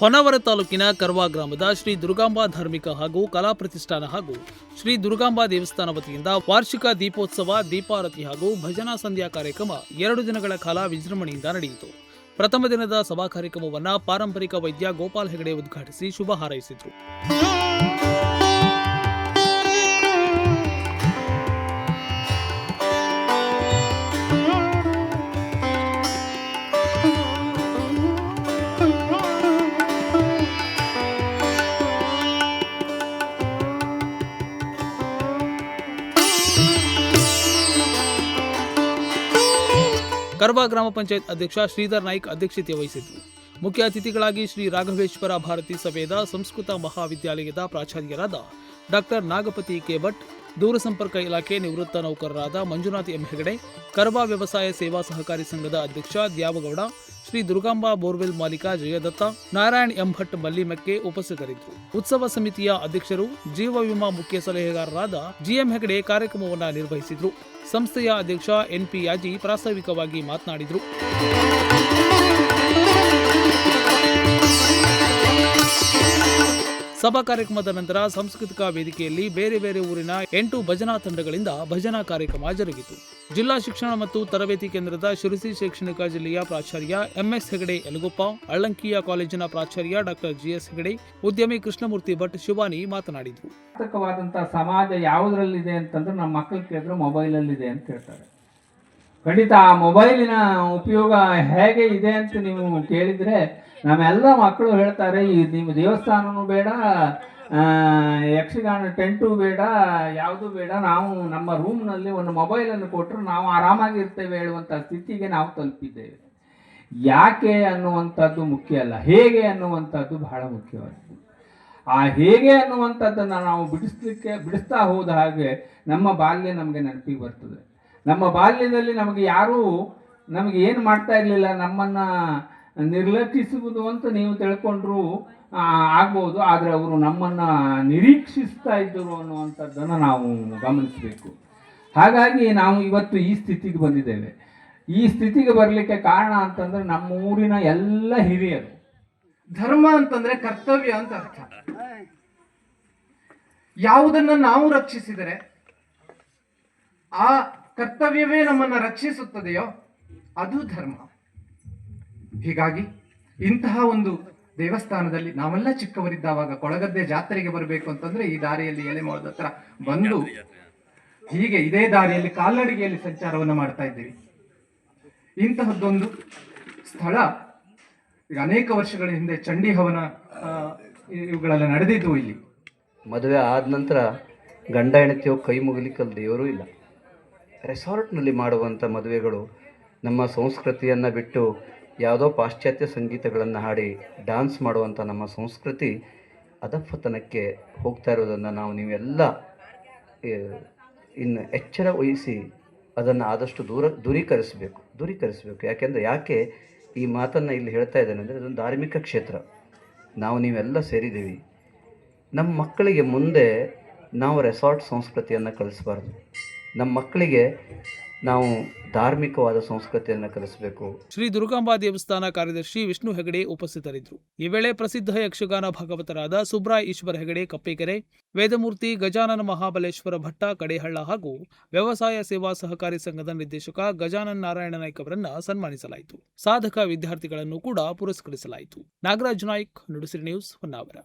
ಹೊನ್ನಾವರ ತಾಲೂಕಿನ ಕರ್ವಾ ಗ್ರಾಮದ ಶ್ರೀ ದುರ್ಗಾಂಬಾ ಧಾರ್ಮಿಕ ಹಾಗೂ ಕಲಾ ಪ್ರತಿಷ್ಠಾನ ಹಾಗೂ ಶ್ರೀ ದುರ್ಗಾಂಬಾ ದೇವಸ್ಥಾನ ವತಿಯಿಂದ ವಾರ್ಷಿಕ ದೀಪೋತ್ಸವ, ದೀಪಾರತಿ ಹಾಗೂ ಭಜನಾ ಸಂಧ್ಯಾ ಕಾರ್ಯಕ್ರಮ 2 ದಿನಗಳ ಕಾಲ ವಿಜೃಂಭಣೆಯಿಂದ ನಡೆಯಿತು. ಪ್ರಥಮ ದಿನದ ಸಭಾ ಕಾರ್ಯಕ್ರಮವನ್ನು ಪಾರಂಪರಿಕ ವೈದ್ಯ ಗೋಪಾಲ್ ಹೆಗಡೆ ಉದ್ಘಾಟಿಸಿ ಶುಭ ಹಾರೈಸಿದರು. ಕರ್ವಾ ಗ್ರಾಮ ಪಂಚಾಯತ್ ಅಧ್ಯಕ್ಷ ಶ್ರೀಧರ್ ನಾಯ್ಕ್ ಅಧ್ಯಕ್ಷತೆ ವಹಿಸಿದ್ದರು. ಮುಖ್ಯ ಅತಿಥಿಗಳಾಗಿ ಶ್ರೀ ರಾಘವೇಶ್ವರ ಭಾರತಿ ಸಭೆದ ಸಂಸ್ಕೃತ ಮಹಾವಿದ್ಯಾಲಯದ ಪ್ರಾಚಾರ್ಯರಾದ ಡಾಕ್ಟರ್ ನಾಗಪತಿ ಕೆ ಭಟ್, ದೂರಸಂಪರ್ಕ ಇಲಾಖೆ ನಿವೃತ್ತ ನೌಕರರಾದ ಮಂಜುನಾಥ್ ಎಂ ಹೆಗಡೆ, ಕರ್ವಾ ವ್ಯವಸಾಯ ಸೇವಾ ಸಹಕಾರಿ ಸಂಘದ ಅಧ್ಯಕ್ಷ ದ್ಯಾವಗೌಡ, ಶ್ರೀ ದುರ್ಗಾಂಬಾ ಬೋರ್ವೆಲ್ ಮಾಲೀಕ ಜಯದತ್ತ, ನಾರಾಯಣ್ ಎಂ ಭಟ್ ಮಲ್ಲಿಮಕ್ಕೆ ಉಪಸ್ಥಿತರಿದ್ದರು. ಉತ್ಸವ ಸಮಿತಿಯ ಅಧ್ಯಕ್ಷರು, ಜೀವ ವಿಮಾ ಮುಖ್ಯ ಸಲಹೆಗಾರರಾದ ಜಿಎಂ ಹೆಗಡೆ ಕಾರ್ಯಕ್ರಮವನ್ನು ನಿರ್ವಹಿಸಿದರು. ಸಂಸ್ಥೆಯ ಅಧ್ಯಕ್ಷ ಎನ್ಪಿ ಯಾಜಿ ಪ್ರಾಸ್ತಾವಿಕವಾಗಿ ಮಾತನಾಡಿದರು. ಸಭಾ ಕಾರ್ಯಕ್ರಮದ ನಂತರ ಸಾಂಸ್ಕೃತಿಕ ವೇದಿಕೆಯಲ್ಲಿ ಬೇರೆ ಬೇರೆ ಊರಿನ 8 ಭಜನಾ ತಂಡಗಳಿಂದ ಭಜನಾ ಕಾರ್ಯಕ್ರಮ ಜರುಗಿತು. ಜಿಲ್ಲಾ ಶಿಕ್ಷಣ ಮತ್ತು ತರಬೇತಿ ಕೇಂದ್ರದ ಶಿರಸಿ ಶೈಕ್ಷಣಿಕ ಜಿಲ್ಲೆಯ ಪ್ರಾಚಾರ್ಯ ಎಂಎಸ್ ಹೆಗಡೆ ಯಲಗೊಪ್ಪ, ಅಳ್ಳಂಕಿಯ ಕಾಲೇಜಿನ ಪ್ರಾಚಾರ್ಯ ಡಾಕ್ಟರ್ ಜಿಎಸ್ ಹೆಗಡೆ, ಉದ್ಯಮಿ ಕೃಷ್ಣಮೂರ್ತಿ ಭಟ್ ಶಿವಾನಿ ಮಾತನಾಡಿದರು. ಸಮಾಜ ಯಾವುದರಲ್ಲಿದೆ ಅಂತಂದ್ರೆ ನಮ್ಮ ಮಕ್ಕಳು ಕೇಳಿದ್ರೆ ಮೊಬೈಲಲ್ಲಿದೆ ಅಂತ ಹೇಳ್ತಾರೆ. ಖಂಡಿತ ಆ ಮೊಬೈಲಿನ ಉಪಯೋಗ ಹೇಗೆ ಇದೆ ಅಂತ ನೀವು ಕೇಳಿದರೆ ನಮ್ಮೆಲ್ಲ ಮಕ್ಕಳು ಹೇಳ್ತಾರೆ, ಈ ನಿಮ್ಮ ದೇವಸ್ಥಾನನೂ ಬೇಡ, ಯಕ್ಷಗಾನ ಟೆಂಟು ಬೇಡ, ಯಾವುದು ಬೇಡ, ನಾವು ನಮ್ಮ ರೂಮ್ನಲ್ಲಿ ಒಂದು ಮೊಬೈಲನ್ನು ಕೊಟ್ಟರು ನಾವು ಆರಾಮಾಗಿರ್ತೇವೆ ಹೇಳುವಂಥ ಸ್ಥಿತಿಗೆ ನಾವು ತಲುಪಿದ್ದೇವೆ. ಯಾಕೆ ಅನ್ನುವಂಥದ್ದು ಮುಖ್ಯ ಅಲ್ಲ, ಹೇಗೆ ಅನ್ನುವಂಥದ್ದು ಬಹಳ ಮುಖ್ಯವಾಗಿದೆ. ಆ ಹೇಗೆ ಅನ್ನುವಂಥದ್ದನ್ನು ನಾವು ಬಿಡಿಸ್ತಾ ಹೋದ ಹಾಗೆ ನಮ್ಮ ಬಾಲ್ಯ ನಮಗೆ ನೆನಪಿಗೆ ಬರ್ತದೆ. ನಮ್ಮ ಬಾಲ್ಯದಲ್ಲಿ ನಮಗೆ ಯಾರೂ ನಮಗೆ ಏನು ಮಾಡ್ತಾ ಇರಲಿಲ್ಲ, ನಮ್ಮನ್ನು ನಿರ್ಲಕ್ಷಿಸುವುದು ಅಂತ ನೀವು ತಿಳ್ಕೊಂಡ್ರು ಆಗ್ಬೋದು, ಆದರೆ ಅವರು ನಮ್ಮನ್ನು ನಿರೀಕ್ಷಿಸ್ತಾ ಇದ್ದರು ಅನ್ನುವಂಥದ್ದನ್ನು ನಾವು ಗಮನಿಸಬೇಕು. ಹಾಗಾಗಿ ನಾವು ಇವತ್ತು ಈ ಸ್ಥಿತಿಗೆ ಬಂದಿದ್ದೇವೆ. ಈ ಸ್ಥಿತಿಗೆ ಬರಲಿಕ್ಕೆ ಕಾರಣ ಅಂತಂದರೆ ನಮ್ಮ ಊರಿನ ಎಲ್ಲ ಹಿರಿಯರು. ಧರ್ಮ ಅಂತಂದ್ರೆ ಕರ್ತವ್ಯ ಅಂತ ಅರ್ಥ. ಯಾವುದನ್ನು ನಾವು ರಕ್ಷಿಸಿದರೆ ಆ ಕರ್ತವ್ಯವೇ ನಮ್ಮನ್ನು ರಕ್ಷಿಸುತ್ತದೆಯೋ ಅದು ಧರ್ಮ. ಹೀಗಾಗಿ ಇಂತಹ ಒಂದು ದೇವಸ್ಥಾನದಲ್ಲಿ ನಾವೆಲ್ಲ ಚಿಕ್ಕವರಿದ್ದಾವಾಗ ಕೊಳಗದ್ದೆ ಜಾತ್ರೆಗೆ ಬರಬೇಕು ಅಂತಂದ್ರೆ ಈ ದಾರಿಯಲ್ಲಿ ಎಲೆಮೋಳದ ಹತ್ರ ಬಂದು ಹೀಗೆ ಇದೇ ದಾರಿಯಲ್ಲಿ ಕಾಲ್ನಡಿಗೆಯಲ್ಲಿ ಸಂಚಾರವನ್ನು ಮಾಡ್ತಾ ಇದ್ದೀವಿ. ಇಂತಹದ್ದೊಂದು ಸ್ಥಳ ಈಗ ಅನೇಕ ವರ್ಷಗಳ ಹಿಂದೆ ಚಂಡಿ ಹವನ ಇವುಗಳೆಲ್ಲ ನಡೆದಿದ್ವು. ಇಲ್ಲಿ ಮದುವೆ ಆದ ನಂತರ ಗಂಡ ಹೆಂಡತಿಯೋ ಕೈ ಮುಗಿಲಿಕ್ಕಲ್ಲಿ ದೇವರು ಇಲ್ಲ. ರೆಸಾರ್ಟ್ನಲ್ಲಿ ಮಾಡುವಂಥ ಮದುವೆಗಳು ನಮ್ಮ ಸಂಸ್ಕೃತಿಯನ್ನು ಬಿಟ್ಟು ಯಾವುದೋ ಪಾಶ್ಚಾತ್ಯ ಸಂಗೀತಗಳನ್ನು ಹಾಡಿ ಡ್ಯಾನ್ಸ್ ಮಾಡುವಂಥ ನಮ್ಮ ಸಂಸ್ಕೃತಿ ಅಧಃಪತನಕ್ಕೆ ಹೋಗ್ತಾ ಇರೋದನ್ನು ನೀವೆಲ್ಲ ಇನ್ನು ಎಚ್ಚರ ವಹಿಸಿ ಅದನ್ನು ಆದಷ್ಟು ದೂರೀಕರಿಸಬೇಕು. ಯಾಕೆ ಈ ಮಾತನ್ನು ಇಲ್ಲಿ ಹೇಳ್ತಾ ಇದ್ದೇನೆ ಅಂದರೆ ಅದೊಂದು ಧಾರ್ಮಿಕ ಕ್ಷೇತ್ರ. ನೀವೆಲ್ಲ ಸೇರಿದ್ದೀವಿ. ನಮ್ಮ ಮಕ್ಕಳಿಗೆ ಮುಂದೆ ನಾವು ರೆಸಾರ್ಟ್ ಸಂಸ್ಕೃತಿಯನ್ನು ಕಲಿಸಬಾರ್ದು. ನಮ್ಮ ಮಕ್ಕಳಿಗೆ ನಾವು ಧಾರ್ಮಿಕವಾದ ಸಂಸ್ಕೃತಿಯನ್ನು ಕಲಿಸಬೇಕು. ಶ್ರೀ ದುರ್ಗಾಂಬಾ ದೇವಸ್ಥಾನ ಕಾರ್ಯದರ್ಶಿ ವಿಷ್ಣು ಹೆಗಡೆ ಉಪಸ್ಥಿತರಿದ್ದರು. ಈ ವೇಳೆ ಪ್ರಸಿದ್ಧ ಯಕ್ಷಗಾನ ಭಾಗವತರಾದ ಸುಬ್ರಾಯ್ ಈಶ್ವರ ಹೆಗಡೆ ಕಪ್ಪೆಕೆರೆ, ವೇದಮೂರ್ತಿ ಗಜಾನನ ಮಹಾಬಲೇಶ್ವರ ಭಟ್ಟ ಕಡೆಹಳ್ಳ ಹಾಗೂ ವ್ಯವಸಾಯ ಸೇವಾ ಸಹಕಾರಿ ಸಂಘದ ನಿರ್ದೇಶಕ ಗಜಾನನ್ ನಾರಾಯಣ ನಾಯ್ಕ್ ಅವರನ್ನ ಸನ್ಮಾನಿಸಲಾಯಿತು. ಸಾಧಕ ವಿದ್ಯಾರ್ಥಿಗಳನ್ನು ಕೂಡ ಪುರಸ್ಕರಿಸಲಾಯಿತು. ನಾಗರಾಜ್ ನಾಯ್ಕ್, ನುಡಿಸಿರಿ ನ್ಯೂಸ್, ಹೊನ್ನಾವರ.